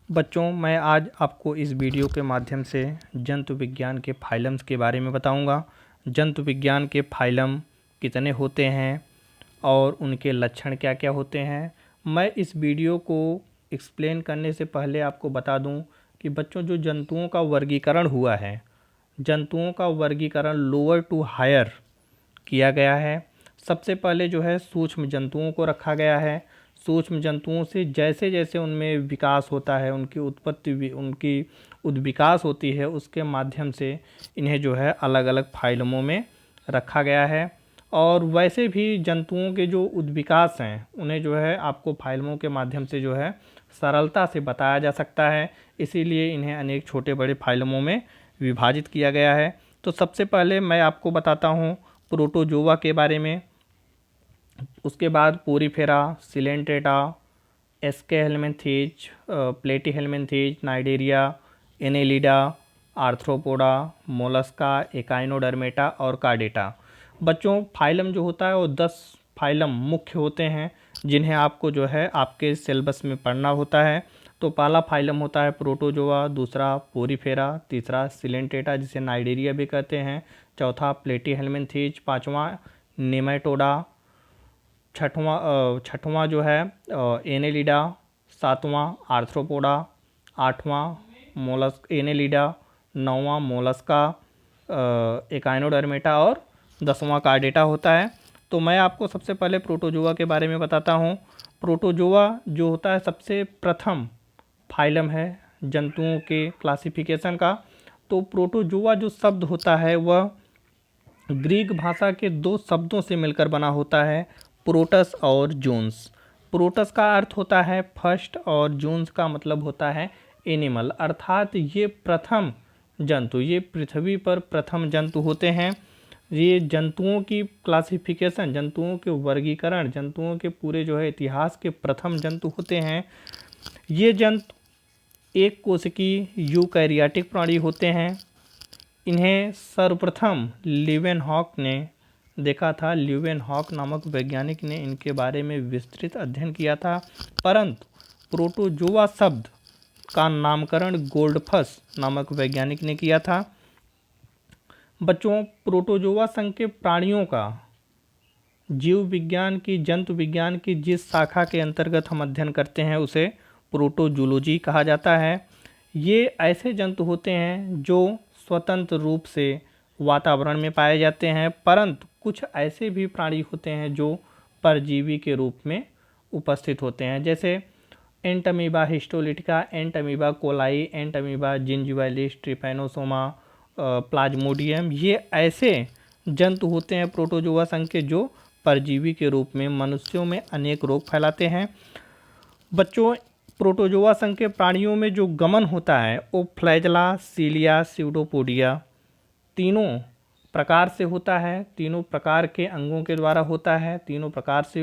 बच्चों, मैं आज आपको इस वीडियो के माध्यम से जंतु विज्ञान के फाइलम्स के बारे में बताऊंगा। जंतु विज्ञान के फाइलम कितने होते हैं और उनके लक्षण क्या क्या होते हैं। मैं इस वीडियो को एक्सप्लेन करने से पहले आपको बता दूं कि बच्चों, जो जंतुओं का वर्गीकरण हुआ है, जंतुओं का वर्गीकरण लोअर टू हायर किया गया है। सबसे पहले जो है सूक्ष्म जंतुओं को रखा गया है। सूक्ष्म जंतुओं से जैसे जैसे उनमें विकास होता है, उनकी उत्पत्ति, उनकी उद्विकास होती है, उसके माध्यम से इन्हें जो है अलग अलग फाइलमों में रखा गया है। और वैसे भी जंतुओं के जो उद्विकास हैं, उन्हें जो है आपको फाइलमों के माध्यम से जो है सरलता से बताया जा सकता है, इसीलिए इन्हें अनेक छोटे बड़े फाइलमों में विभाजित किया गया है। तो सबसे पहले मैं आपको बताता हूँ प्रोटोजोआ के बारे में, उसके बाद porifera, coelenterata, aschelminthes, platyhelminthes, cnidaria, annelida, arthropoda, mollusca, echinodermata और कार्डेटा। बच्चों, फाइलम जो होता है वो 10 फाइलम मुख्य होते हैं, जिन्हें आपको जो है आपके सिलेबस में पढ़ना होता है। तो पहला फाइलम होता है प्रोटोजोआ, दूसरा पोरीफेरा, तीसरा सिलेंट्रेटा जिसे नाइडेरिया भी कहते हैं, चौथा प्लेटीहेलमिन्थेज, पाँचवा नेमेटोडा, छठवां जो है एनेलिडा, सातवां आर्थ्रोपोडा, आठवां एनेलिडा, नौवां मोलस्का, एकाइनोडर्मेटा और 10वां कार्डेटा होता है। तो मैं आपको सबसे पहले प्रोटोजोआ के बारे में बताता हूँ। प्रोटोजोआ जो होता है सबसे प्रथम फाइलम है जंतुओं के क्लासिफिकेशन का। तो प्रोटोजोआ जो शब्द होता है वह ग्रीक भाषा के 2 शब्दों से मिलकर बना होता है, प्रोटस और जून्स। प्रोटस का अर्थ होता है फर्स्ट और जून्स का मतलब होता है एनिमल, अर्थात ये प्रथम जंतु, ये पृथ्वी पर प्रथम जंतु होते हैं। ये जंतुओं की क्लासिफिकेशन, जंतुओं के वर्गीकरण, जंतुओं के पूरे जो है इतिहास के प्रथम जंतु होते हैं। ये जंतु एक कोशिकीय यूकैरियोटिक प्राणी होते हैं। इन्हें सर्वप्रथम लीवेनहॉक ने देखा था। लीवेनहॉक नामक वैज्ञानिक ने इनके बारे में विस्तृत अध्ययन किया था, परंतु प्रोटोजोआ शब्द का नामकरण गोल्डफस नामक वैज्ञानिक ने किया था। बच्चों, प्रोटोजोआ संघ के प्राणियों का जीव विज्ञान की, जंतु विज्ञान की जिस शाखा के अंतर्गत हम अध्ययन करते हैं उसे प्रोटोजूलॉजी कहा जाता है। ये ऐसे जंतु होते हैं जो स्वतंत्र रूप से वातावरण में पाए जाते हैं, परंतु कुछ ऐसे भी प्राणी होते हैं जो परजीवी के रूप में उपस्थित होते हैं, जैसे entamoeba histolytica, entamoeba coli, entamoeba gingivalis, trypanosoma, plasmodium. ये ऐसे जंतु होते हैं प्रोटोजोआ संघ के जो परजीवी के रूप में मनुष्यों में अनेक रोग फैलाते हैं। बच्चों, प्रोटोजोआ संघ के प्राणियों में जो गमन होता है वो फ्लैजला, सीलिया, स्यूडोपोडिया तीनों प्रकार से होता है, तीनों प्रकार के अंगों के द्वारा होता है, तीनों प्रकार से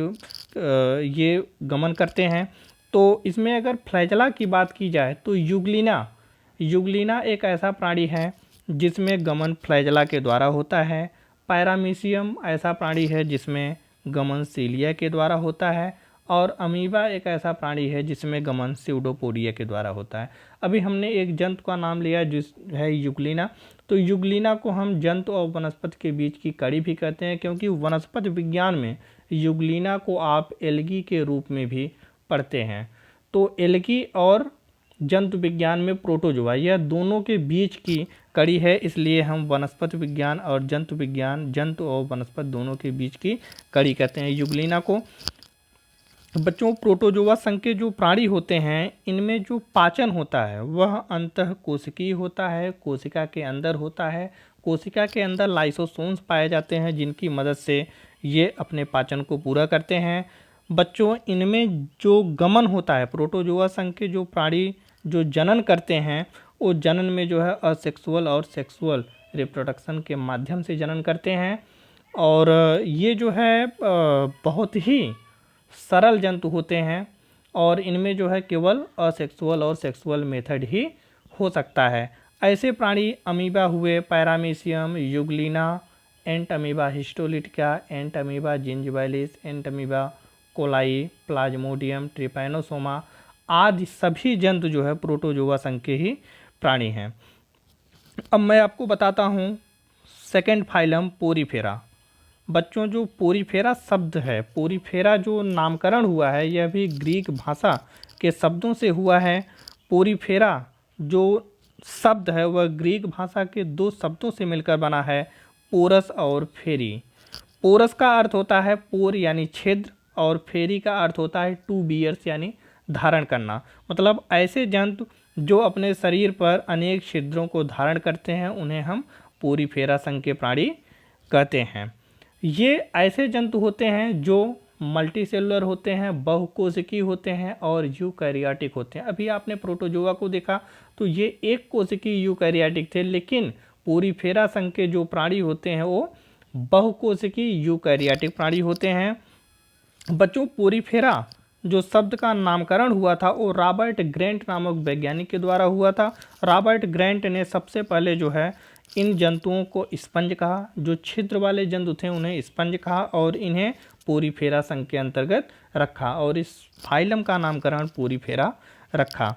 ये गमन करते हैं। तो इसमें अगर फ्लैजला की बात की जाए तो युग्लिना एक ऐसा प्राणी है जिसमें गमन फ्लैजला के द्वारा होता है। पैरामीशियम ऐसा प्राणी है जिसमें गमन सीलिया के द्वारा होता है, और अमीबा एक ऐसा प्राणी है जिसमें गमन स्यूडोपोडिया के द्वारा होता है। अभी हमने एक जंतु का नाम लिया जिस है युग्लिना। तो युग्लिना को हम जंतु और वनस्पति के बीच की कड़ी भी कहते हैं, क्योंकि वनस्पति विज्ञान में युग्लिना को आप एल्गी के रूप में भी पढ़ते हैं। तो एल्गी और जंतु विज्ञान में प्रोटोजोआ, यह दोनों के बीच की कड़ी है, इसलिए हम वनस्पति विज्ञान और जंतु विज्ञान, जंतु और वनस्पति दोनों के बीच की कड़ी कहते हैं युग्लिना को। बच्चों, प्रोटोजोआ संघ के जो प्राणी होते हैं इनमें जो पाचन होता है वह अंतः कोशिकीय होता है, कोशिका के अंदर होता है। कोशिका के अंदर लाइसोसोम्स पाए जाते हैं जिनकी मदद से ये अपने पाचन को पूरा करते हैं। बच्चों, इनमें जो गमन होता है, प्रोटोजोआ संघ के जो प्राणी जो जनन करते हैं वो जनन में जो है असेक्सुअल और सेक्सुअल रिप्रोडक्शन के माध्यम से जनन करते हैं। और ये जो है बहुत ही सरल जंतु होते हैं, और इनमें जो है केवल असेक्सुअल और सेक्सुअल मेथड ही हो सकता है। ऐसे प्राणी अमीबा हुए, paramecium, euglena, entamoeba histolytica, entamoeba gingivalis, entamoeba coli, plasmodium, trypanosoma आदि सभी जंतु जो है प्रोटोजोआ संघ के ही प्राणी हैं। अब मैं आपको बताता हूँ सेकेंड फाइलम पोरीफेरा। बच्चों, जो पोरीफेरा शब्द है, पोरीफेरा जो नामकरण हुआ है यह भी ग्रीक भाषा के शब्दों से हुआ है। पोरीफेरा जो शब्द है वह ग्रीक भाषा के दो शब्दों से मिलकर बना है, पोरस और फेरी। पोरस का अर्थ होता है पोर यानी छिद्र, और फेरी का अर्थ होता है टू बियर्स यानी धारण करना। मतलब ऐसे जंतु जो अपने शरीर पर अनेक छिद्रों को धारण करते हैं उन्हें हम पोरीफेरा संघ के प्राणी कहते हैं। ये ऐसे जंतु होते हैं जो मल्टीसेलुलर होते हैं, बहुकोशिकीय होते हैं और यूकैरियोटिक होते हैं। अभी आपने प्रोटोजोआ को देखा तो ये एक कोशिकीय यूकैरियोटिक थे, लेकिन पोरीफेरा संघ के जो प्राणी होते हैं वो बहुकोशिकीय यूकैरियोटिक प्राणी होते हैं। बच्चों, पोरीफेरा जो शब्द का नामकरण हुआ था वो रॉबर्ट ग्रेंट नामक वैज्ञानिक के द्वारा हुआ था। रॉबर्ट ग्रेंट ने सबसे पहले जो है इन जंतुओं को स्पंज कहा, जो छिद्र वाले जंतु थे उन्हें स्पंज कहा और इन्हें पोरीफेरा संघ के अंतर्गत रखा और इस फाइलम का नामकरण पोरीफेरा रखा।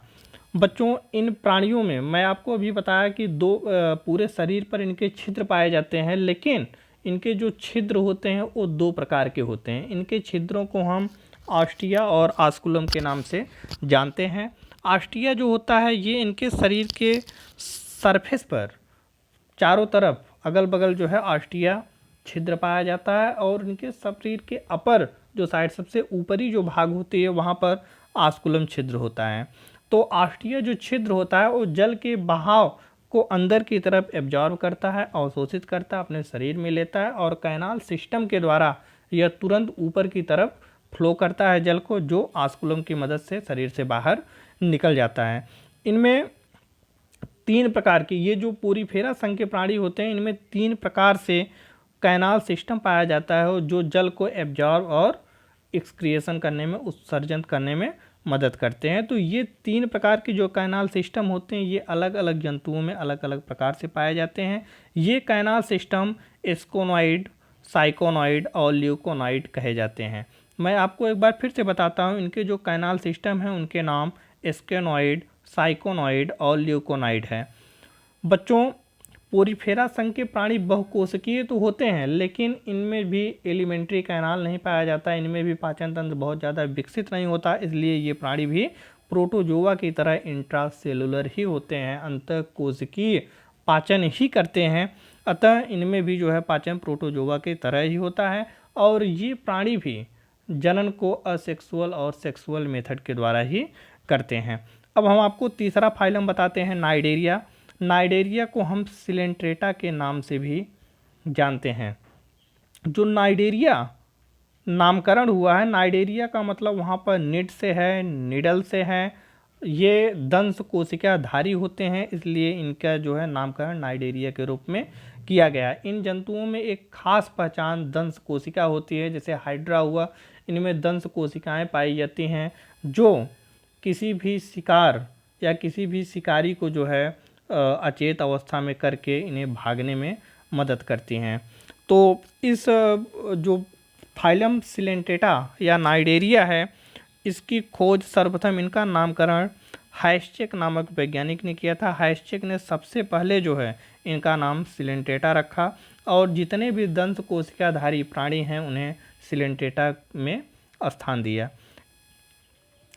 बच्चों, इन प्राणियों में मैं आपको अभी बताया कि दो पूरे शरीर पर इनके छिद्र पाए जाते हैं, लेकिन इनके जो छिद्र होते हैं वो दो प्रकार के होते हैं। इनके छिद्रों को हम ऑस्टिया और आस्कुलम के नाम से जानते हैं। ऑस्टिया जो होता है ये इनके शरीर के सरफेस पर चारों तरफ अगल बगल जो है ऑस्टिया छिद्र पाया जाता है, और इनके शरीर के अपर जो साइड सबसे ऊपरी जो भाग होती है वहाँ पर आस्कुलम छिद्र होता है। तो ऑस्टिया जो छिद्र होता है वो जल के बहाव को अंदर की तरफ एब्जॉर्ब करता है, अवशोषित करता है, अपने शरीर में लेता है और कैनाल सिस्टम के द्वारा यह तुरंत ऊपर की तरफ फ्लो करता है जल को, जो आस्कुलम की मदद से शरीर से बाहर निकल जाता है। इनमें तीन प्रकार की, ये जो पोरीफेरा संघ के प्राणी होते हैं इनमें तीन प्रकार से कैनाल सिस्टम पाया जाता है जो जल को एब्जॉर्ब और एक्सक्रिएशन करने में, उत्सर्जन करने में मदद करते हैं। तो ये तीन प्रकार के जो कैनाल सिस्टम होते हैं ये अलग अलग जंतुओं में अलग अलग प्रकार से पाए जाते हैं। ये कैनाल सिस्टम एस्कोनॉइड, साइकोनॉइड और ल्यूकोनॉइड कहे जाते हैं। मैं आपको एक बार फिर से बताता हूँ, इनके जो कैनाल सिस्टम हैं उनके नाम एस्केनॉइड, साइकोनॉइड और ल्यूकोनॉइड है। बच्चों, पोरीफेरा संघ के प्राणी बहुकोशिकीय तो होते हैं, लेकिन इनमें भी एलिमेंट्री कैनाल नहीं पाया जाता, इनमें भी पाचन तंत्र बहुत ज़्यादा विकसित नहीं होता, इसलिए ये प्राणी भी प्रोटोजोआ की तरह इंट्रासेलुलर ही होते हैं, अंतःकोशिकीय पाचन ही करते हैं। अतः इनमें भी जो है पाचन प्रोटोजोआ की तरह ही होता है, और ये प्राणी भी जनन को असेक्सुअल और सेक्सुअल मेथड के द्वारा ही करते हैं। अब हम आपको तीसरा फाइलम बताते हैं, नाइडेरिया। नाइडेरिया को हम सिलेंट्रेटा के नाम से भी जानते हैं। जो नाइडेरिया नामकरण हुआ है, नाइडेरिया का मतलब वहाँ पर निड से है, निडल से है। ये दंश कोशिकाधारी होते हैं, इसलिए इनका जो है नामकरण नाइडेरिया के रूप में किया गया है। इन जंतुओं में एक खास पहचान दंश कोशिका होती है, जैसे हाइड्रा हुआ, इनमें दंश कोशिकाएं पाई जाती हैं जो किसी भी शिकार या किसी भी शिकारी को जो है अचेत अवस्था में करके इन्हें भागने में मदद करती हैं। तो इस जो फाइलम सिलेंट्रेटा या नाइडेरिया है, इसकी खोज सर्वप्रथम, इनका नामकरण हैस्चेक नामक वैज्ञानिक ने किया था। हैस्चेक ने सबसे पहले जो है इनका नाम सिलेंट्रेटा रखा, और जितने भी दंश कोशिकाधारी प्राणी हैं उन्हें सिलेंट्रेटा में स्थान दिया।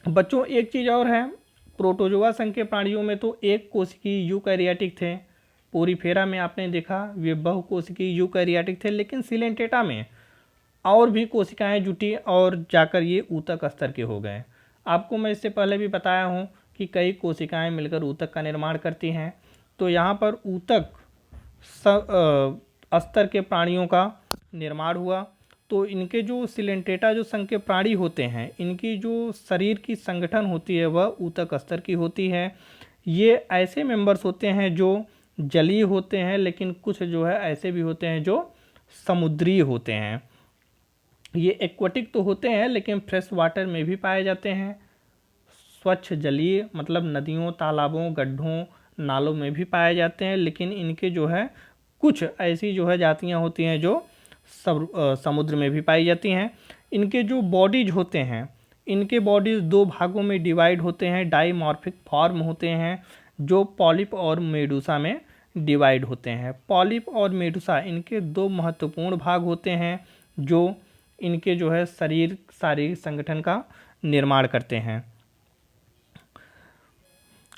बच्चों, एक चीज़ और है, प्रोटोजोआ संघ के प्राणियों में तो एक कोशिकीय यूकैरियोटिक थे, पोरीफेरा में आपने देखा वे बहुकोशिकीय यूकैरियोटिक थे, लेकिन सिलेंट्रेटा में और भी कोशिकाएं जुटी और जाकर ये ऊतक स्तर के हो गए। आपको मैं इससे पहले भी बताया हूँ कि कई कोशिकाएं मिलकर ऊतक का निर्माण करती हैं, तो यहाँ पर ऊतक स्तर के प्राणियों का निर्माण हुआ। तो इनके जो सिलेंट्रेटा जो संघ के प्राणी होते हैं, इनकी जो शरीर की संगठन होती है वह ऊतक स्तर की होती है। ये ऐसे मेंबर्स होते हैं जो जलीय होते हैं, लेकिन कुछ जो है ऐसे भी होते हैं जो समुद्री होते हैं। ये एक्वाटिक तो होते हैं लेकिन फ्रेश वाटर में भी पाए जाते हैं। स्वच्छ जलीय मतलब नदियों, तालाबों, गड्ढों, नालों में भी पाए जाते हैं, लेकिन इनके जो है कुछ ऐसी जो है जातियाँ होती हैं जो समुद्र में भी पाई जाती हैं। इनके जो बॉडीज होते हैं, इनके बॉडीज दो भागों में डिवाइड होते हैं, डाइमॉर्फिक फॉर्म होते हैं, जो पॉलिप और मेडूसा में डिवाइड होते हैं। पॉलिप और मेडूसा इनके दो महत्वपूर्ण भाग होते हैं जो इनके जो है शारीरिक संगठन का निर्माण करते हैं।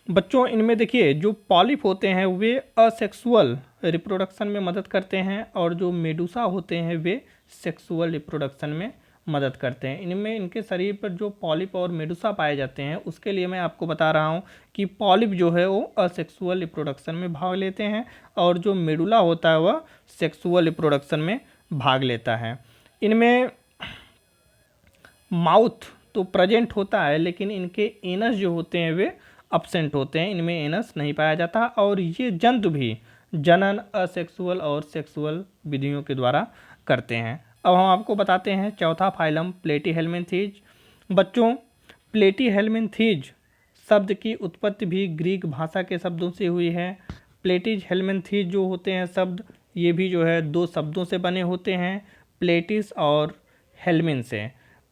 बच्चों इनमें देखिए जो पॉलिप होते हैं वे असेक्सुअल रिप्रोडक्शन में मदद करते हैं और जो मेडूसा होते हैं वे सेक्सुअल रिप्रोडक्शन में मदद करते हैं। इनमें इनके शरीर पर जो पॉलिप और मेडूसा पाए जाते हैं उसके लिए मैं आपको बता रहा हूँ कि पॉलिप जो है वो असेक्सुअल रिप्रोडक्शन में भाग लेते हैं और जो मेडुला होता है वह सेक्सुअल रिप्रोडक्शन में भाग लेता है। इनमें माउथ तो प्रेजेंट होता है लेकिन इनके एनस जो होते हैं वे अब्सेंट होते हैं, इनमें एनस नहीं पाया जाता और ये जंतु भी जनन असेक्सुअल और सेक्सुअल विधियों के द्वारा करते हैं। अब हम आपको बताते हैं चौथा फाइलम प्लेटीहेल्मिन्थीज। बच्चों प्लेटीहेल्मिन्थीज शब्द की उत्पत्ति भी ग्रीक भाषा के शब्दों से हुई है। प्लेटीहेल्मिन्थीज जो होते हैं शब्द ये भी जो है दो शब्दों से बने होते हैं, प्लेटिस और हेल्मिन से।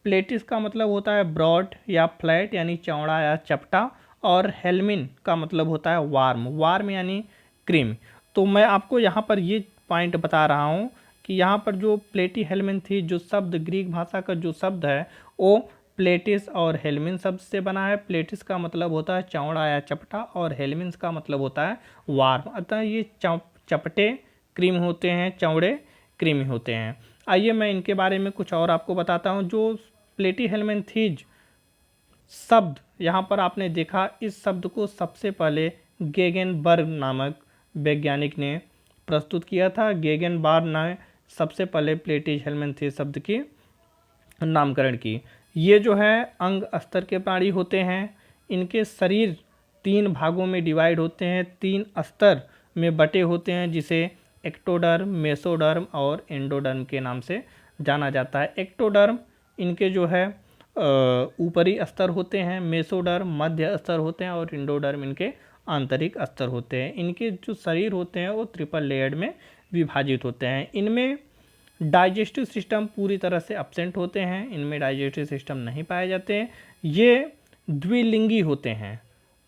प्लेटिस का मतलब होता है ब्रॉड या फ्लैट यानी चौड़ा या चपटा, और हेल्मिन का मतलब होता है वार्म, वार्म यानी क्रीम। तो मैं आपको यहाँ पर ये पॉइंट बता रहा हूँ कि यहाँ पर जो प्लेटीहेल्मिन्थीज जो शब्द ग्रीक भाषा का जो शब्द है वो प्लेटिस और हेल्मिन शब्द से बना है। प्लेटिस का मतलब होता है चौड़ा या चपटा और हेल्मिन का मतलब होता है वार्म। अतः ये चपटे क्रीम होते हैं, चौड़े क्रीमी होते हैं। आइए मैं इनके बारे में कुछ और आपको बताता हूँ। जो प्लेटीहेल्मिन्थीज शब्द यहाँ पर आपने देखा, इस शब्द को सबसे पहले गेगेनबर्ग नामक वैज्ञानिक ने प्रस्तुत किया था। गेगेनबर्ग ने सबसे पहले प्लेटीहेल्मिन्थीज शब्द की नामकरण की। ये जो है अंग स्तर के प्राणी होते हैं। इनके शरीर तीन भागों में डिवाइड होते हैं, तीन स्तर में बटे होते हैं जिसे एक्टोडर्म, मेसोडर्म और एंडोडर्म के नाम से जाना जाता है। एक्टोडर्म इनके जो है ऊपरी स्तर होते हैं, मेसोडर्म मध्य स्तर होते हैं और एंडोडर्म इनके आंतरिक स्तर होते हैं। इनके जो शरीर होते हैं वो ट्रिपल लेयर्ड में विभाजित होते हैं। इनमें डाइजेस्टिव सिस्टम पूरी तरह से एब्सेंट होते हैं, इनमें डाइजेस्टिव सिस्टम नहीं पाए जाते हैं। ये द्विलिंगी होते हैं,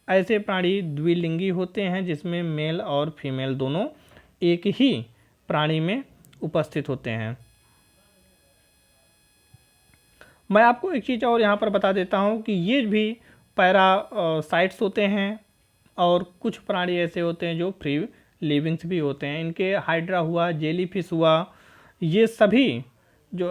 ऐसे प्राणी द्विलिंगी होते हैं जिसमें मेल और फीमेल दोनों एक ही प्राणी में उपस्थित होते हैं। मैं आपको एक चीज़ और यहाँ पर बता देता हूँ कि ये भी पैरासाइट्स होते हैं और कुछ प्राणी ऐसे होते हैं जो फ्री लिविंग्स भी होते हैं। इनके हाइड्रा हुआ, जेलीफिश हुआ, ये सभी जो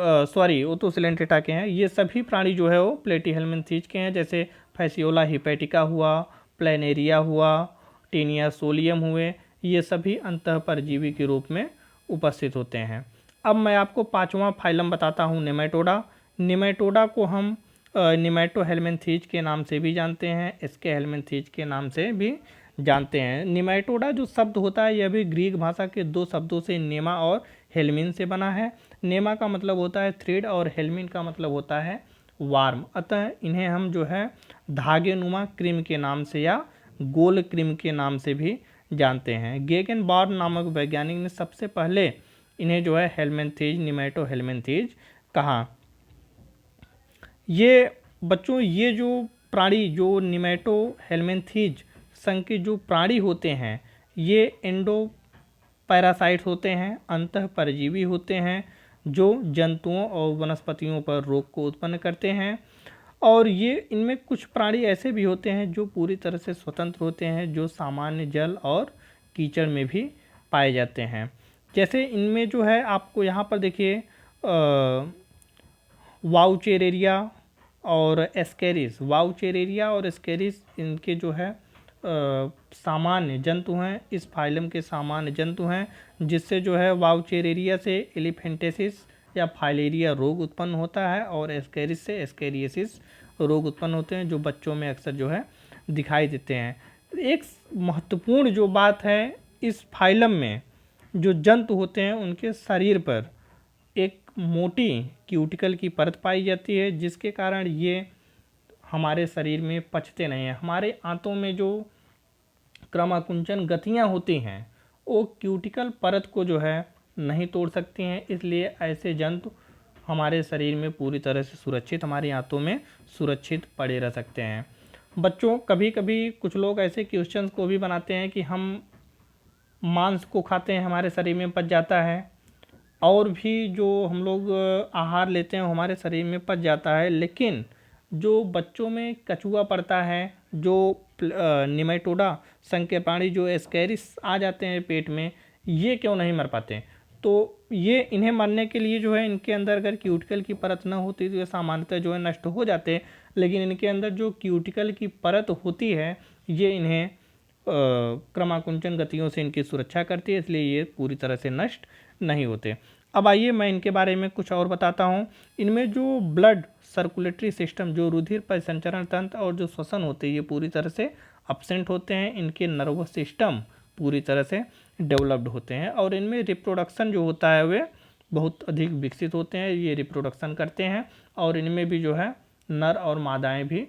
वो तो सिलेंट्रेटा के हैं, ये सभी प्राणी जो है वो प्लेटीहेल्मिन्थीज के हैं। जैसे फैसियोला हिपैटिका हुआ, प्लेनेरिया हुआ, टीनिया सोलियम हुए, ये सभी अंतःपरजीवी के रूप में उपस्थित होते हैं। अब मैं आपको पांचवा फाइलम बताता हूँ नेमेटोडा। नेमेटोडा को हम निमेटोहेल्मिन्थीज के नाम से भी जानते हैं, एस्केहेल्मिन्थीज के नाम से भी जानते हैं। निमेटोडा जो शब्द होता है यह भी ग्रीक भाषा के दो शब्दों से नेमा और हेल्मिन से बना है। नेमा का मतलब होता है थ्रेड और हेल्मिन का मतलब होता है वार्म। अतः इन्हें हम जो है धागेनुमा क्रीम के नाम से या गोल क्रीम के नाम से भी जानते हैं। गेगेनबर्ग नामक वैज्ञानिक ने सबसे पहले इन्हें जो है हेल्मिन्थीज, निमेटोहेल्मिन्थीज कहा। ये बच्चों ये जो प्राणी जो निमेटोहेल्मिन्थीज संघ के जो प्राणी होते हैं ये एंडो पैरासाइट्स होते हैं, अंतःपरजीवी होते हैं जो जंतुओं और वनस्पतियों पर रोग को उत्पन्न करते हैं। और ये इनमें कुछ प्राणी ऐसे भी होते हैं जो पूरी तरह से स्वतंत्र होते हैं, जो सामान्य जल और कीचड़ में भी पाए जाते हैं। जैसे इनमें जो है आपको यहाँ पर देखिए वाउचेरेरिया और एस्केरिस, वाउचेरेरिया और एस्केरिस इनके जो है सामान्य जंतु हैं, इस फाइलम के सामान्य जंतु हैं, जिससे जो है वाउचेरेरिया से एलिफेंटेसिस या फाइलेरिया रोग उत्पन्न होता है और एस्केरिस से एस्केरियसिस रोग उत्पन्न होते हैं जो बच्चों में अक्सर जो है दिखाई देते हैं। एक महत्वपूर्ण जो बात है, इस फाइलम में जो जंतु होते हैं उनके शरीर पर एक मोटी क्यूटिकल की परत पाई जाती है जिसके कारण ये हमारे शरीर में पचते नहीं हैं। हमारे आंतों में जो क्रमाकुंचन गतियाँ होती हैं वो क्यूटिकल परत को जो है नहीं तोड़ सकती हैं, इसलिए ऐसे जंतु हमारे शरीर में पूरी तरह से सुरक्षित, हमारी आंतों में सुरक्षित पड़े रह सकते हैं। बच्चों, कभी कभी कुछ लोग ऐसे क्वेश्चंस को भी बनाते हैं कि हम मांस को खाते हैं, हमारे शरीर में पच जाता है, और भी जो हम लोग आहार लेते हैं हमारे शरीर में पच जाता है, लेकिन जो बच्चों में कचुआ पड़ता है, जो निमेटोडा संघ के प्राणी जो एस्केरिस आ जाते हैं पेट में, ये क्यों नहीं मर पाते? तो ये इन्हें मरने के लिए जो है इनके अंदर अगर क्यूटिकल की परत न होती तो ये सामान्यतः जो है नष्ट हो जाते, लेकिन इनके अंदर जो क्यूटिकल की परत होती है ये इन्हें क्रमाकुंचन गतियों से इनकी सुरक्षा करती है, इसलिए ये पूरी तरह से नष्ट नहीं होते। अब आइए मैं इनके बारे में कुछ और बताता हूँ। इनमें जो ब्लड सर्कुलेटरी सिस्टम, जो रुधिर परिसंचरण तंत्र और जो श्वसन होते हैं, ये पूरी तरह से एब्सेंट होते हैं। इनके नर्वस सिस्टम पूरी तरह से डेवलप्ड होते हैं, और इनमें रिप्रोडक्शन जो होता है वे बहुत अधिक विकसित होते हैं, ये रिप्रोडक्शन करते हैं, और इनमें भी जो है नर और मादाएं भी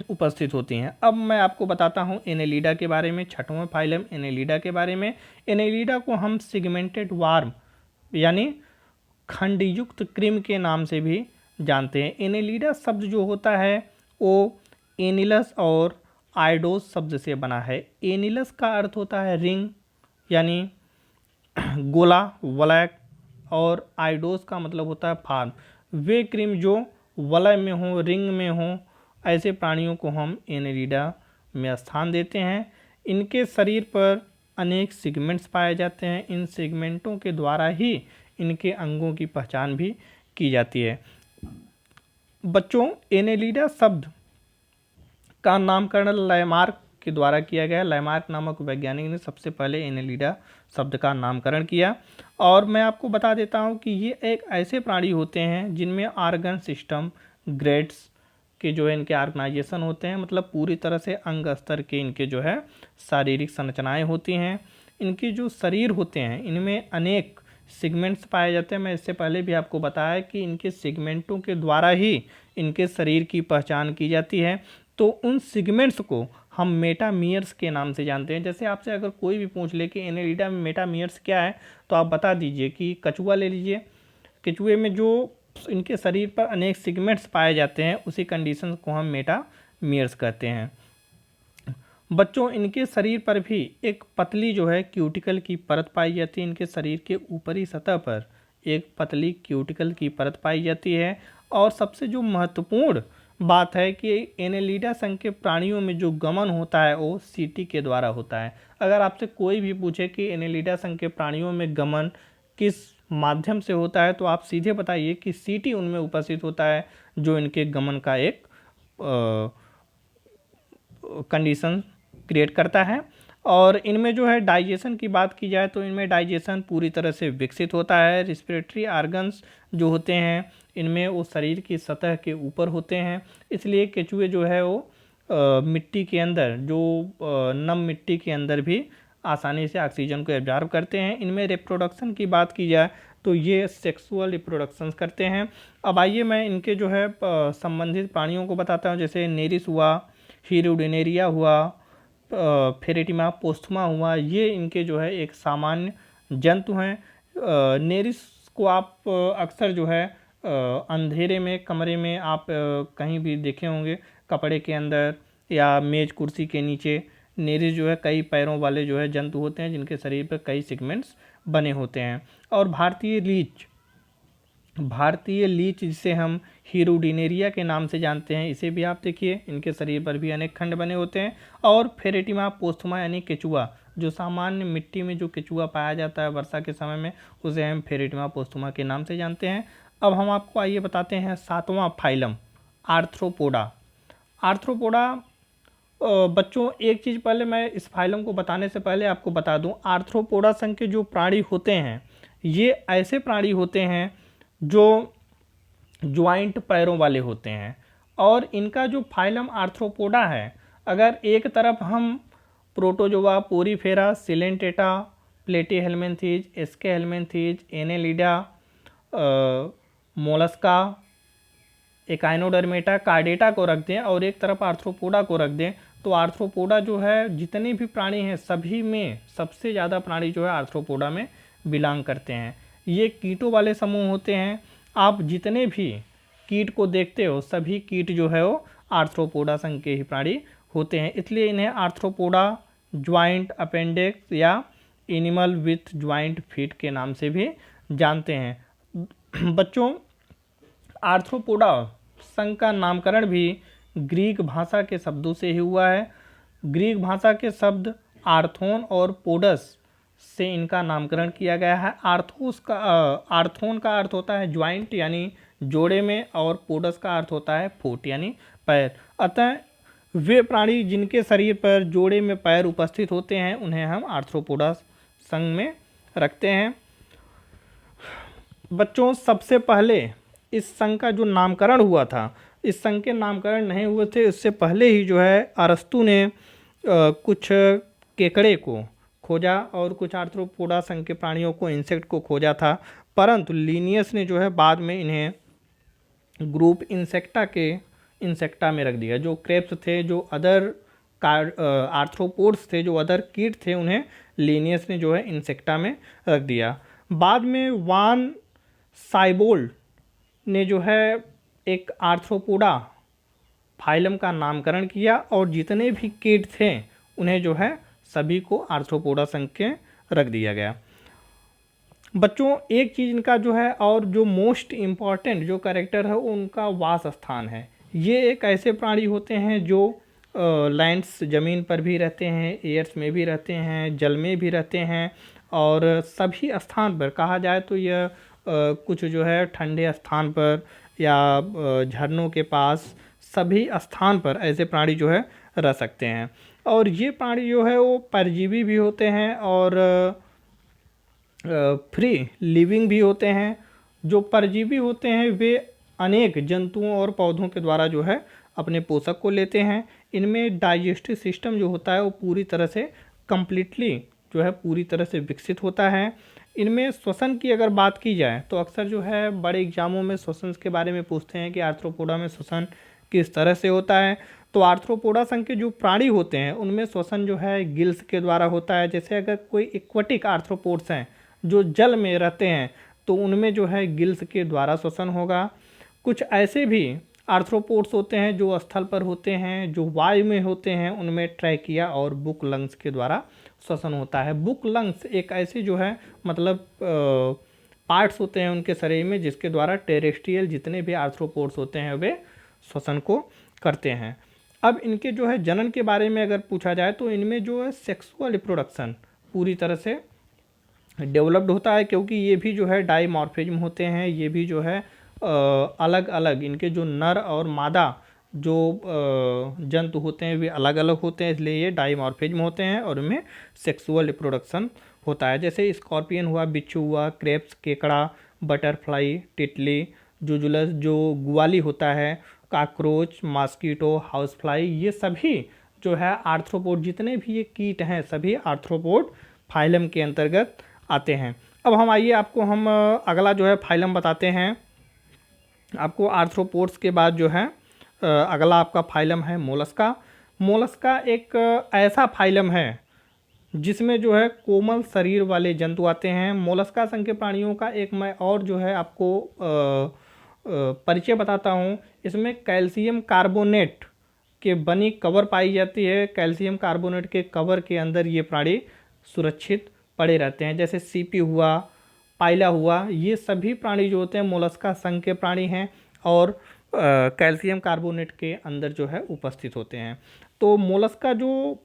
उपस्थित होती हैं। अब मैं आपको बताता हूँ एनेलिडा के बारे में, छठवां फाइलम एनेलिडा के बारे में। एनेलिडा को हम सिगमेंटेड वार्म यानी खंडयुक्त कृमि के नाम से भी जानते हैं। एनेलिडा शब्द जो होता है वो एनिलस और आइडोस शब्द से बना है। एनिलस का अर्थ होता है रिंग यानी गोला, वलय, और आइडोस का मतलब होता है फार्म। वे कृमि जो वलय में हो, रिंग में हो, ऐसे प्राणियों को हम एनेलिडा में स्थान देते हैं। इनके शरीर पर अनेक सेगमेंट्स पाए जाते हैं। इन सेगमेंटों के द्वारा ही इनके अंगों की पहचान भी की जाती है। बच्चों, एनेलिडा शब्द का नामकरण लैमार्क के द्वारा किया गया। लैमार्क नामक वैज्ञानिक ने सबसे पहले एनेलिडा शब्द का नामकरण किया। और मैं आपको बता देता हूं कि ये एक ऐसे प्राणी होते हैं जिनमें आर्गन सिस्टम ग्रेड्स के जो है इनके ऑर्गेनाइजेशन होते हैं, मतलब पूरी तरह से अंग स्तर के इनके जो है शारीरिक संरचनाएं होती हैं। इनके जो शरीर होते हैं इनमें अनेक सेगमेंट्स पाए जाते हैं। मैं इससे पहले भी आपको बताया कि इनके सेगमेंटों के द्वारा ही इनके शरीर की पहचान की जाती है। तो उन सेगमेंट्स को हम मेटामियर्स के नाम से जानते हैं। जैसे आपसे अगर कोई भी पूछ ले कि एनेलिडा में मेटामियर्स क्या है, तो आप बता दीजिए कि कछुआ ले लीजिए। कछुए में जो इनके शरीर पर अनेक सेगमेंट्स पाए जाते हैं उसी कंडीशन को हम मेटामियर्स कहते हैं। बच्चों, इनके शरीर पर भी एक पतली जो है क्यूटिकल की परत पाई जाती है। इनके शरीर के ऊपरी सतह पर एक पतली क्यूटिकल की परत पाई जाती है। और सबसे जो महत्वपूर्ण बात है कि एनेलिडा संघ के प्राणियों में जो गमन होता है वो सीटी के द्वारा होता है। अगर आपसे कोई भी पूछे कि एनेलिडा संघ के प्राणियों में गमन किस माध्यम से होता है, तो आप सीधे बताइए कि सीटी उनमें उपस्थित होता है, जो इनके गमन का एक कंडीशन क्रिएट करता है। और इनमें जो है डाइजेशन की बात की जाए तो इनमें डाइजेशन पूरी तरह से विकसित होता है। रिस्पिरेटरी ऑर्गन्स जो होते हैं इनमें वो शरीर की सतह के ऊपर होते हैं, इसलिए केचुए जो है वो मिट्टी के अंदर जो नम मिट्टी के अंदर भी आसानी से ऑक्सीजन को एब्जॉर्ब करते हैं। इनमें रिप्रोडक्शन की बात की जाए तो ये सेक्सुअल रिप्रोडक्शन करते हैं। अब आइए मैं इनके जो है संबंधित प्राणियों को बताता हूँ। जैसे नेरिस हुआ, हीरोडेनेरिया हुआ, फेरेटिमा पोस्थुमा हुआ, ये इनके जो है एक सामान्य जंतु हैं। नेरिस को आप अक्सर जो है अंधेरे में कमरे में आप कहीं भी देखे होंगे, कपड़े के अंदर या मेज कुर्सी के नीचे। नेरिस जो है कई पैरों वाले जो है जंतु होते हैं जिनके शरीर पर कई सेगमेंट्स बने होते हैं। और भारतीय लीच जिसे हम हीरोडिनेरिया के नाम से जानते हैं, इसे भी आप देखिए, इनके शरीर पर भी अनेक खंड बने होते हैं। और फेरेटिमा पोस्थुमा यानी केचुआ, जो सामान्य मिट्टी में जो केचुआ पाया जाता है वर्षा के समय में, उसे हम फेरेटिमा पोस्थुमा के नाम से जानते हैं। अब हम आपको आइए बताते हैं सातवां फाइलम आर्थ्रोपोडा। आर्थ्रोपोडा बच्चों, एक चीज़ पहले मैं इस फाइलम को बताने से पहले आपको बता दूं, आर्थ्रोपोडा संघ के जो प्राणी होते हैं ये ऐसे प्राणी होते हैं जो ज्वाइंट पैरों वाले होते हैं। और इनका जो फाइलम आर्थ्रोपोडा है, अगर एक तरफ हम protozoa, porifera, coelenterata, platyhelminthes, aschelminthes, annelida, mollusca, echinodermata, chordata को रख दें और एक तरफ आर्थ्रोपोडा को रख दें, तो आर्थ्रोपोडा जो है जितने भी प्राणी हैं सभी में सबसे ज़्यादा प्राणी जो है आर्थ्रोपोडा में बिलोंग करते हैं। ये कीटों वाले समूह होते हैं। आप जितने भी कीट को देखते हो सभी कीट जो है वो आर्थ्रोपोडा संघ के ही प्राणी होते हैं, इसलिए इन्हें आर्थ्रोपोडा ज्वाइंट अपेंडिक्स या एनिमल विथ ज्वाइंट फीट के नाम से भी जानते हैं। बच्चों, आर्थ्रोपोडा संघ का नामकरण भी ग्रीक भाषा के शब्दों से ही हुआ है। ग्रीक भाषा के शब्द आर्थोन और पोडस से इनका नामकरण किया गया है। आर्थोन का अर्थ होता है ज्वाइंट यानी जोड़े में, और पोडस का अर्थ होता है फुट यानी पैर। अतः वे प्राणी जिनके शरीर पर जोड़े में पैर उपस्थित होते हैं उन्हें हम आर्थ्रोपोडा संघ में रखते हैं। बच्चों, सबसे पहले इस संघ का जो नामकरण हुआ था, इस संघ के नामकरण नहीं हुए थे, इससे पहले ही जो है अरस्तु ने कुछ केकड़े को खोजा और कुछ आर्थ्रोपोडा संघ के प्राणियों को, इंसेक्ट को खोजा था, परंतु लिनियस ने जो है बाद में इन्हें ग्रुप इंसेक्टा में रख दिया। जो क्रेब्स थे, जो अदर आर्थ्रोपोड्स थे, जो अदर कीट थे, उन्हें लिनियस ने जो है इंसेक्टा में रख दिया। बाद में वान साइबोल्ड ने जो है एक आर्थ्रोपोडा फाइलम का नामकरण किया और जितने भी कीट थे उन्हें जो है सभी को आर्थ्रोपोडा संघ के रख दिया गया। बच्चों, एक चीज़ इनका जो है और जो मोस्ट इम्पॉर्टेंट जो कैरेक्टर है उनका वास स्थान है। ये एक ऐसे प्राणी होते हैं जो लैंड्स ज़मीन पर भी रहते हैं, एयर्स में भी रहते हैं, जल में भी रहते हैं, और सभी स्थान पर कहा जाए तो यह कुछ जो है ठंडे स्थान पर या झरनों के पास सभी स्थान पर ऐसे प्राणी जो है रह सकते हैं। और ये प्राणी जो है वो परजीवी भी होते हैं और फ्री लिविंग भी होते हैं। जो परजीवी होते हैं वे अनेक जंतुओं और पौधों के द्वारा जो है अपने पोषक को लेते हैं। इनमें डाइजेस्टिव सिस्टम जो होता है वो पूरी तरह से कंप्लीटली जो है पूरी तरह से विकसित होता है। इनमें श्वसन की अगर बात की जाए तो अक्सर जो है बड़े एग्जामों में श्वसन के बारे में पूछते हैं कि आर्थ्रोपोडा में श्वसन किस तरह से होता है। तो आर्थ्रोपोडा संघ के जो प्राणी होते हैं उनमें श्वसन जो है गिल्स के द्वारा होता है। जैसे अगर कोई एक्वाटिक आर्थ्रोपोड्स हैं जो जल में रहते हैं तो उनमें जो है गिल्स के द्वारा श्वसन होगा। कुछ ऐसे भी आर्थ्रोपोड्स होते हैं जो स्थल पर होते हैं, जो वायु में होते हैं, उनमें ट्रैकिया और बुक लंग्स के द्वारा श्वसन होता है। बुक लंग्स एक ऐसे जो है मतलब पार्ट्स होते हैं उनके शरीर में जिसके द्वारा टेरेस्ट्रियल जितने भी आर्थ्रोपोड्स होते हैं वे श्वसन को करते हैं। अब इनके जो है जनन के बारे में अगर पूछा जाए तो इनमें जो है सेक्सुअल रिप्रोडक्शन पूरी तरह से डेवलप्ड होता है, क्योंकि ये भी जो है डाइमॉर्फिज्म होते हैं। ये भी जो है अलग अलग इनके जो नर और मादा जो जंतु होते हैं वे अलग अलग होते हैं, इसलिए ये डाइमॉर्फिज्म होते हैं और उनमें सेक्सुअल रिप्रोडक्शन होता है। जैसे स्कॉर्पियन हुआ, बिच्छू हुआ, क्रेप्स, केकड़ा, बटरफ्लाई, तितली, जुजुलस जो ग्वाली होता है, काकरोच, मॉस्किटो, हाउस फ्लाई, ये सभी जो है आर्थ्रोपोड जितने भी ये कीट हैं सभी आर्थ्रोपोड फाइलम के अंतर्गत आते हैं। अब हम आइए आपको हम अगला जो है फाइलम बताते हैं। आपको आर्थ्रोपोड्स के बाद जो है अगला आपका फाइलम है मोलस्का। मोलस्का एक ऐसा फाइलम है जिसमें जो है कोमल शरीर वाले जंतु आते हैं। मोलस्का संघ के प्राणियों का एक मैं और जो है आपको परिचय बताता हूँ। इसमें कैल्शियम कार्बोनेट के बनी कवर पाई जाती है। कैल्शियम कार्बोनेट के कवर के अंदर ये प्राणी सुरक्षित पड़े रहते हैं। जैसे सीपी हुआ, पाइला हुआ, ये सभी प्राणी जो होते हैं मोलस्का संघ के प्राणी हैं और कैल्शियम कार्बोनेट के अंदर जो है उपस्थित होते हैं। तो मोलस्का जो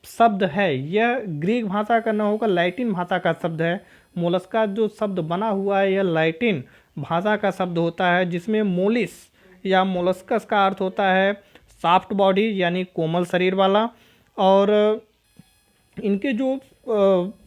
शब्द है यह ग्रीक भाषा का न होकर लैटिन भाषा का शब्द है। मोलस्का जो शब्द बना हुआ है यह लैटिन भाषा का शब्द होता है, जिसमें मोलिस या मोलस्कस का अर्थ होता है सॉफ्ट बॉडी यानी कोमल शरीर वाला। और इनके जो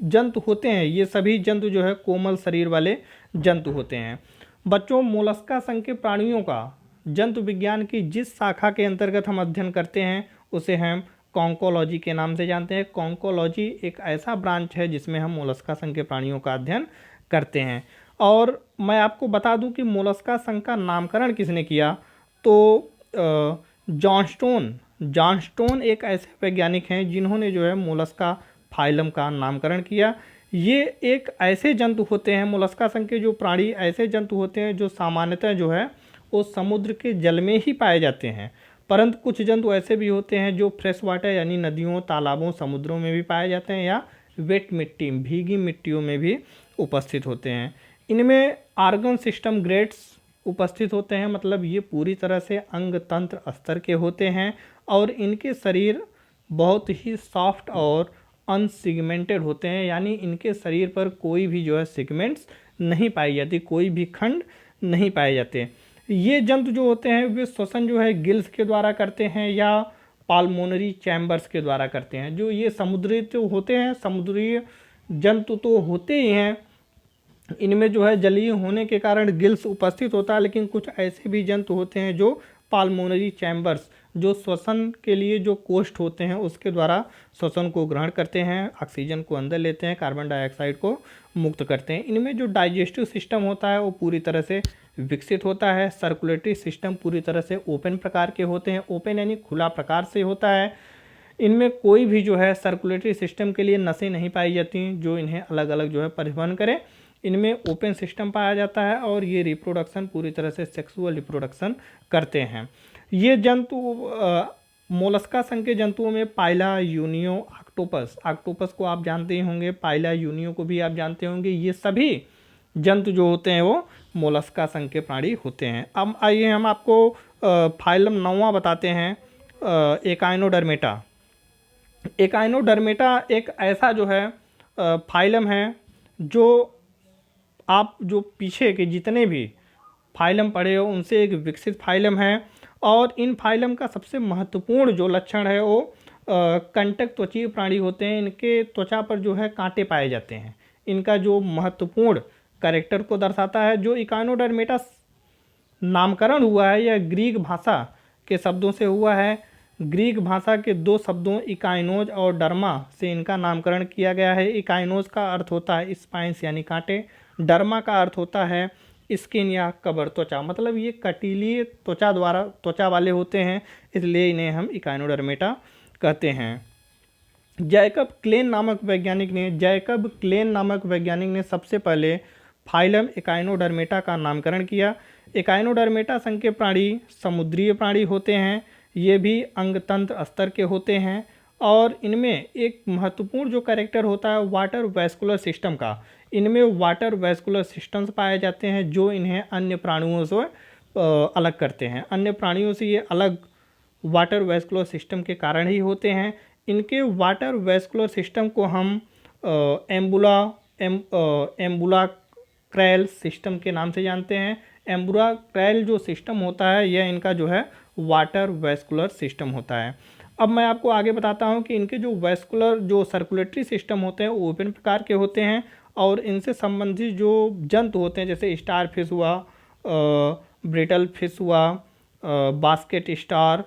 जंतु होते हैं ये सभी जंतु जो है कोमल शरीर वाले जंतु होते हैं। बच्चों, मोलस्का संघ के प्राणियों का जंतु विज्ञान की जिस शाखा के अंतर्गत हम अध्ययन करते हैं उसे हम कॉन्कोलॉजी के नाम से जानते हैं। कॉन्कोलॉजी एक ऐसा ब्रांच है जिसमें हम मोलस्का संघ के प्राणियों का अध्ययन करते हैं। और मैं आपको बता दूं कि मोलस्का संघ का नामकरण किसने किया, तो जॉनस्टोन एक ऐसे वैज्ञानिक हैं जिन्होंने जो है मोलस्का फाइलम का नामकरण किया। ये एक ऐसे जंतु होते हैं, मोलस्का संघ के जो प्राणी ऐसे जंतु होते हैं जो सामान्यतः जो है वो समुद्र के जल में ही पाए जाते हैं, परंतु कुछ जंतु ऐसे भी होते हैं जो फ्रेश वाटर यानी नदियों, तालाबों, समुद्रों में भी पाए जाते हैं या वेट मिट्टी, भीगी मिट्टियों में भी उपस्थित होते हैं। इनमें आर्गन सिस्टम ग्रेड्स उपस्थित होते हैं, मतलब ये पूरी तरह से अंग तंत्र स्तर के होते हैं और इनके शरीर बहुत ही सॉफ्ट और अनसिगमेंटेड होते हैं, यानी इनके शरीर पर कोई भी जो है सिगमेंट्स नहीं पाई जाती, कोई भी खंड नहीं पाए जाते। ये जंतु जो होते हैं वे श्वसन जो है गिल्स के द्वारा करते हैं या पाल्मोनरी चैम्बर्स के द्वारा करते हैं। जो ये समुद्री तो होते हैं, समुद्री जंतु तो होते ही हैं, इनमें जो है जलीय होने के कारण गिल्स उपस्थित होता है, लेकिन कुछ ऐसे भी जंतु होते हैं जो पाल्मोनरी चैम्बर्स, जो श्वसन के लिए जो कोष्ठ होते हैं उसके द्वारा श्वसन को ग्रहण करते हैं, ऑक्सीजन को अंदर लेते हैं, कार्बन डाइऑक्साइड को मुक्त करते हैं। इनमें जो डाइजेस्टिव सिस्टम होता है वो पूरी तरह से विकसित होता है। सर्कुलेटरी सिस्टम पूरी तरह से ओपन प्रकार के होते हैं, ओपन यानी खुला प्रकार से होता है। इनमें कोई भी जो है सर्कुलेटरी सिस्टम के लिए नसें नहीं पाई जाती जो इन्हें अलग अलग जो है परिवहन करें। इनमें ओपन सिस्टम पाया जाता है और ये रिप्रोडक्शन पूरी तरह से सेक्सुअल रिप्रोडक्शन करते हैं। ये जंतु मोलस्का संघ के जंतुओं में पाइला, यूनियो, ऑक्टोपस, ऑक्टोपस को आप जानते ही होंगे, पाइला, यूनियो को भी आप जानते होंगे, ये सभी जंतु जो होते हैं वो मोलस्का संघ के प्राणी होते हैं। अब आइए हम आपको फाइलम 9वां बताते हैं, एकाइनोडर्मेटा। एकाइनोडर्मेटा एक ऐसा जो है फाइलम है जो आप जो पीछे के जितने भी फाइलम पढ़े हो उनसे एक विकसित फाइलम है और इन फाइलम का सबसे महत्वपूर्ण जो लक्षण है वो कंटक त्वचीय प्राणी होते हैं। इनके त्वचा पर जो है कांटे पाए जाते हैं। इनका जो महत्वपूर्ण कैरेक्टर को दर्शाता है, जो इकाइनोडर्मेटा नामकरण हुआ है यह ग्रीक भाषा के शब्दों से हुआ है। ग्रीक भाषा के दो शब्दों इकाइनोज और डर्मा से इनका नामकरण किया गया है। इकाइनोज का अर्थ होता है स्पाइंस यानी कांटे, डर्मा का अर्थ होता है स्किन या कबर, त्वचा, मतलब ये कटीली त्वचा वाले होते हैं, इसलिए इन्हें हम इकाइनोडर्मेटा कहते हैं। जैकब क्लेन नामक वैज्ञानिक ने सबसे पहले फाइलम इकाइनोडर्मेटा का नामकरण किया। इकाइनोडर्मेटा संघ के प्राणी समुद्रीय प्राणी होते हैं, ये भी अंगतंत्र स्तर के होते हैं और इनमें एक महत्वपूर्ण जो कैरेक्टर होता है वाटर वैस्कुलर सिस्टम का। इनमें वाटर वैस्कुलर सिस्टम्स पाए जाते हैं जो इन्हें अन्य प्राणियों से अलग करते हैं। अन्य प्राणियों से ये अलग वाटर वैस्कुलर सिस्टम के कारण ही होते हैं। इनके वाटर वैस्कुलर सिस्टम को हम एम्बुला क्रैल सिस्टम के नाम से जानते हैं। एम्बुला क्रैल जो सिस्टम होता है यह इनका जो है वाटर वैस्कुलर सिस्टम होता है। अब मैं आपको आगे बताता हूं कि इनके जो वैस्कुलर जो सर्कुलेटरी सिस्टम होते हैं वो ओपन प्रकार के होते हैं और इनसे संबंधित जो जंतु होते हैं जैसे स्टार फिश हुआ, ब्रिटल फिश हुआ, बास्केट स्टार,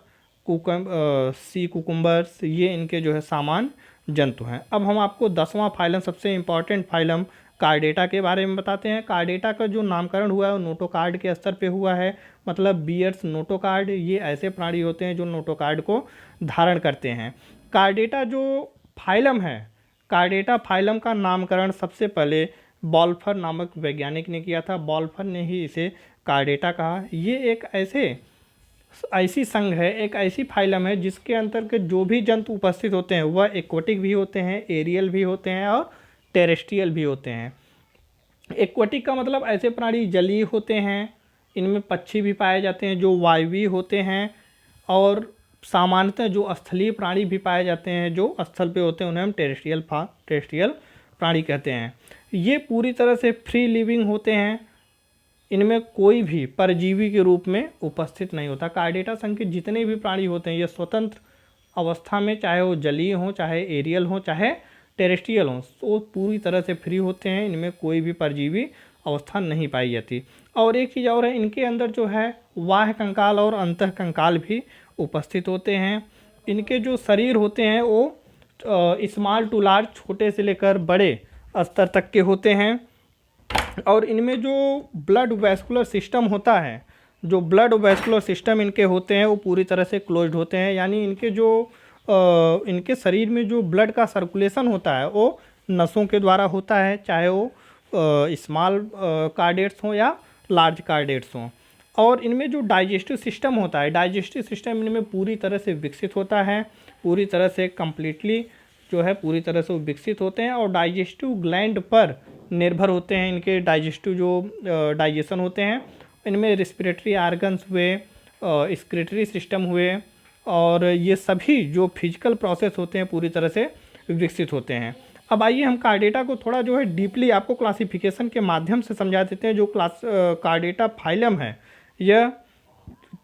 सी कुकुम्बर्स, ये इनके जो है सामान्य जंतु हैं। अब हम आपको 10वां फाइलम, सबसे इम्पॉर्टेंट फाइलम कार्डेटा के बारे में बताते हैं। कार्डेटा का जो नामकरण हुआ है वो नोटोकार्ड के स्तर पे हुआ है, मतलब बियर्स नोटोकार्ड, ये ऐसे प्राणी होते हैं जो नोटोकार्ड को धारण करते हैं। कार्डेटा जो फाइलम है, कार्डेटा फाइलम का नामकरण सबसे पहले बॉल्फर नामक वैज्ञानिक ने किया था। बॉल्फर ने ही इसे कार्डेटा कहा। ये एक ऐसी संघ है, एक ऐसी फाइलम है जिसके अंतर्गत जो भी जंतु उपस्थित होते हैं वह एक्वाटिक भी होते हैं, एरियल भी होते हैं और टेरेस्ट्रियल भी होते हैं। एक्वाटिक का मतलब ऐसे प्राणी जलीय होते हैं, इनमें पक्षी भी पाए जाते हैं जो वायवीय होते हैं और सामान्यतः जो स्थलीय प्राणी भी पाए जाते हैं जो स्थल पे होते हैं उन्हें हम टेरेस्ट्रियल प्राणी कहते हैं। ये पूरी तरह से फ्री लिविंग होते हैं, इनमें कोई भी परजीवी के रूप में उपस्थित नहीं होता। कार्डेटा संघ के जितने भी प्राणी होते हैं ये स्वतंत्र अवस्था में, चाहे वो जलीय हो, चाहे एरियल हो, चाहे टेरेस्ट्रियल हो, तो पूरी तरह से फ्री होते हैं। इनमें कोई भी परजीवी अवस्था नहीं पाई जाती। और एक चीज़ और है, इनके अंदर जो है बाह्य कंकाल और अंतः कंकाल भी उपस्थित होते हैं। इनके जो शरीर होते हैं वो स्मॉल टू लार्ज, छोटे से लेकर बड़े स्तर तक के होते हैं और इनमें जो ब्लड वैस्कुलर सिस्टम होता है, जो ब्लड वैस्कुलर सिस्टम इनके होते हैं वो पूरी तरह से क्लोज्ड होते हैं, यानी इनके जो इनके शरीर में जो ब्लड का सर्कुलेशन होता है वो नसों के द्वारा होता है, चाहे वो स्मॉल कार्डेट्स हों या लार्ज कार्डेट्स हों। और इनमें जो डाइजेस्टिव सिस्टम होता है, डाइजेस्टिव सिस्टम इनमें पूरी तरह से विकसित होता है, पूरी तरह से कम्प्लीटली जो है पूरी तरह से वो विकसित होते हैं और डाइजेस्टिव ग्लैंड पर निर्भर होते हैं। इनके डाइजेस्टिव जो डाइजेशन होते हैं, इनमें रिस्पिरेटरी आर्गन्स हुए, एक्सक्रीटरी सिस्टम हुए, और ये सभी जो फिजिकल प्रोसेस होते हैं पूरी तरह से विकसित होते हैं। अब आइए हम कार्डेटा को थोड़ा जो है डीपली आपको क्लासिफिकेशन के माध्यम से समझा देते हैं। जो कार्डेटा फाइलम है, यह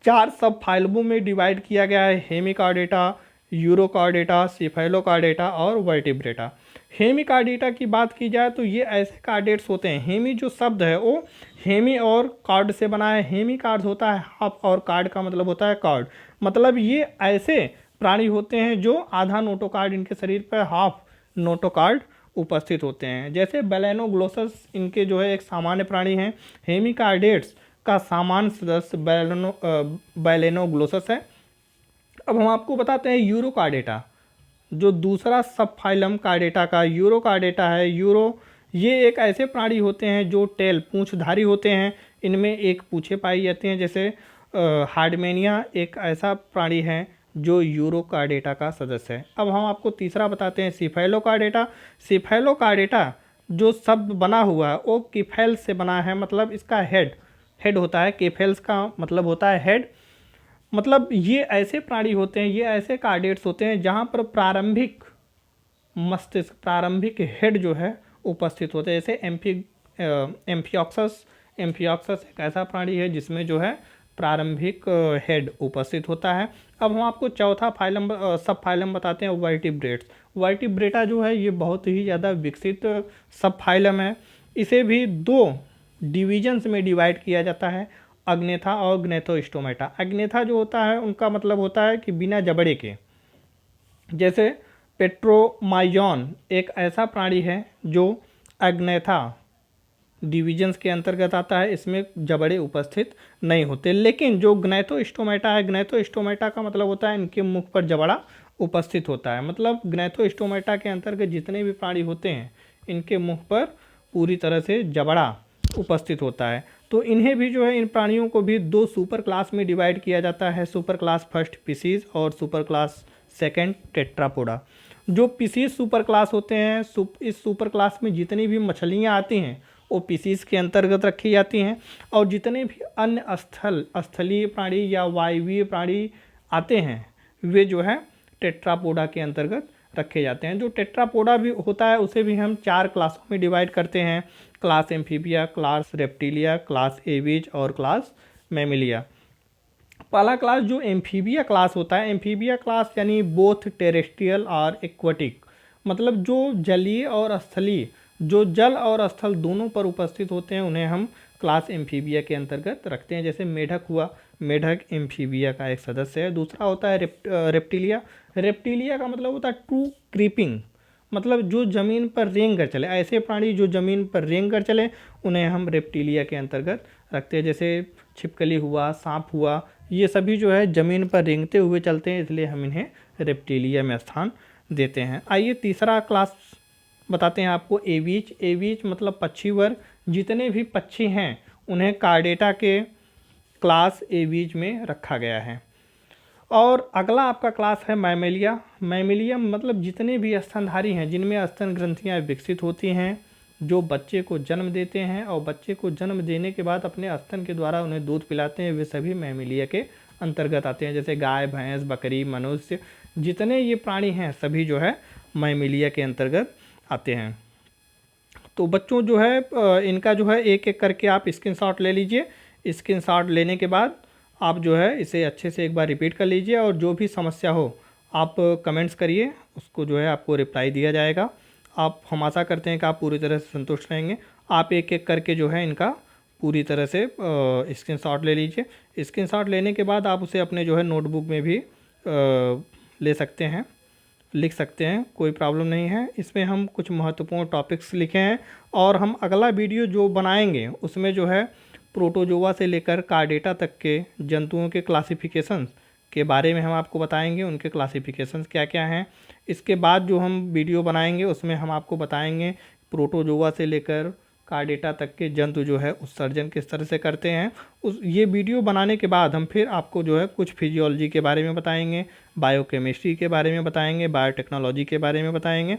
4 सब फाइलमों में डिवाइड किया गया है: हेमिकार्डेटा, यूरोकार्डेटा, सेफेलोकार्डेटा और वर्टिब्रेटा। हेमिकार्डेटा की बात की जाए तो ये ऐसे कार्डेट्स होते हैं, हेमी जो शब्द है वो हेमी और कार्ड से बना है। हेमी कार्ड होता है हाफ, और कार्ड का मतलब होता है कार्ड। मतलब ये ऐसे प्राणी होते हैं जो आधा नोटोकार्ड इनके शरीर पर, हाफ नोटोकार्ड उपस्थित होते हैं। जैसे बैलेनोग्लोसस इनके जो है एक सामान्य प्राणी हैं। हेमिकार्डेट्स का सामान्य सदस्य बैलेनोग्लोसस है। अब हम आपको बताते हैं यूरोकार्डेटा, जो दूसरा सब फाइलम कार्डेटा का यूरोकार्डेटा है। ये एक ऐसे प्राणी होते हैं जो टेल पूंछधारी होते हैं, इनमें एक पूंछें पाई जाती हैं। जैसे हार्डमेनिया एक ऐसा प्राणी है जो यूरोकार्डेटा का सदस्य है। अब हम आपको तीसरा बताते हैं सेफेलोकार्डेटा। सेफेलोकार्डेटा जो शब्द बना हुआ है वो किफेल से बना है, मतलब इसका हेड होता है। केफेल्स का मतलब होता है हेड। मतलब ये ऐसे प्राणी होते हैं, ये ऐसे कार्डेट्स होते हैं जहाँ पर प्रारंभिक मस्तिष्क, प्रारंभिक हेड जो है उपस्थित होते हैं। जैसे एम्फिऑक्सस एक ऐसा प्राणी है जिसमें जो है प्रारंभिक हेड उपस्थित होता है। अब हम आपको चौथा सब फाइलम बताते हैं, वर्टिब्रेट्स। वर्टिब्रेटा जो है ये बहुत ही ज़्यादा विकसित सब फाइलम है। इसे भी 2 डिविजन्स में डिवाइड किया जाता है, अग्नेथा और ग्नेथोस्टोमेटा। अग्नेथा जो होता है उनका मतलब होता है कि बिना जबड़े के। जैसे पेट्रोमाइजॉन एक ऐसा प्राणी है जो अग्नेथा डिविजन्स के अंतर्गत आता है, इसमें जबड़े उपस्थित नहीं होते। लेकिन जो ग्नेथोस्टोमेटा है, ग्नेथोस्टोमेटा का मतलब होता है इनके मुख पर जबड़ा उपस्थित होता है। मतलब ग्नेथोस्टोमेटा के अंतर्गत जितने भी प्राणी होते हैं इनके मुख पर पूरी तरह से जबड़ा उपस्थित होता है। तो इन्हें भी जो है, इन प्राणियों को भी 2 सुपर क्लास में डिवाइड किया जाता है। सुपर क्लास फर्स्ट पिसीज और सुपर क्लास सेकंड टेट्रापोडा। जो पिसीज सुपर क्लास होते हैं, इस सुपर क्लास में जितनी भी मछलियाँ आती हैं वो पिसीज के अंतर्गत रखी जाती हैं, और जितने भी अन्य स्थलीय प्राणी या वायवीय प्राणी आते हैं वे जो है टेट्रापोडा के अंतर्गत रखे जाते हैं। जो टेट्रापोडा भी होता है उसे भी हम 4 क्लासों में डिवाइड करते हैं: class amphibia, class reptilia, class aves और क्लास मैमिलिया। पहला क्लास जो एम्फीबिया क्लास होता है, एम्फीबिया क्लास यानी बोथ टेरेस्ट्रियल और एक्वाटिक, मतलब जो जलीय और स्थलीय, जो जल और स्थल दोनों पर उपस्थित होते हैं, उन्हें हम क्लास एम्फीबिया के अंतर्गत रखते हैं। जैसे मेढक हुआ, मेढक एम्फीबिया का एक सदस्य है। दूसरा होता है रेप्टिलिया। रेप्टिलिया का मतलब होता है ट्रू क्रीपिंग, मतलब जो ज़मीन पर रेंग कर चले। ऐसे प्राणी जो ज़मीन पर रेंग कर चले उन्हें हम रेप्टिलिया के अंतर्गत रखते हैं। जैसे छिपकली हुआ, सांप हुआ, ये सभी जो है ज़मीन पर रेंगते हुए चलते हैं, इसलिए हम इन्हें रेप्टिलिया में स्थान देते हैं। आइए तीसरा क्लास बताते हैं आपको, एवीज। एवीज मतलब पक्षी वर्ग। जितने भी पक्षी हैं उन्हें कार्डेटा के क्लास एवीज में रखा गया है। और अगला आपका क्लास है मैमेलिया। मैमेलिया मतलब जितने भी स्तनधारी हैं जिनमें स्तन ग्रंथियाँ विकसित होती हैं, जो बच्चे को जन्म देते हैं और बच्चे को जन्म देने के बाद अपने स्तन के द्वारा उन्हें दूध पिलाते हैं, वे सभी मैमेलिया के अंतर्गत आते हैं। जैसे गाय, भैंस, बकरी, मनुष्य, जितने ये प्राणी हैं सभी जो है मैमेलिया के अंतर्गत आते हैं। तो बच्चों जो है इनका जो है एक एक करके आप स्क्रीनशॉट ले लीजिए। स्क्रीनशॉट लेने के बाद आप जो है इसे अच्छे से एक बार रिपीट कर लीजिए, और जो भी समस्या हो आप कमेंट्स करिए, उसको जो है आपको रिप्लाई दिया जाएगा। आप, हम आशा करते हैं कि आप पूरी तरह से संतुष्ट रहेंगे। आप एक एक करके जो है इनका पूरी तरह से स्क्रीनशॉट ले लीजिए। स्क्रीनशॉट लेने के बाद आप उसे अपने जो है नोटबुक में भी ले सकते हैं, लिख सकते हैं, कोई प्रॉब्लम नहीं है। इसमें हम कुछ महत्वपूर्ण टॉपिक्स लिखे हैं, और हम अगला वीडियो जो बनाएंगे उसमें जो है प्रोटोजोआ से लेकर कार्डेटा तक के जंतुओं के क्लासिफिकेशंस के बारे में हम आपको बताएंगे। उनके क्लासिफिकेशंस क्या क्या हैं, इसके बाद जो हम वीडियो बनाएंगे उसमें हम आपको बताएंगे प्रोटोजोआ से लेकर कार्डेटा तक के जंतु जो है उत्सर्जन किस तरह से करते हैं। ये वीडियो बनाने के बाद हम फिर आपको जो है कुछ फिजियोलॉजी के बारे में बताएंगे, बायोकेमिस्ट्री के बारे में बताएंगे, बायोटेक्नोलॉजी के बारे में बताएंगे।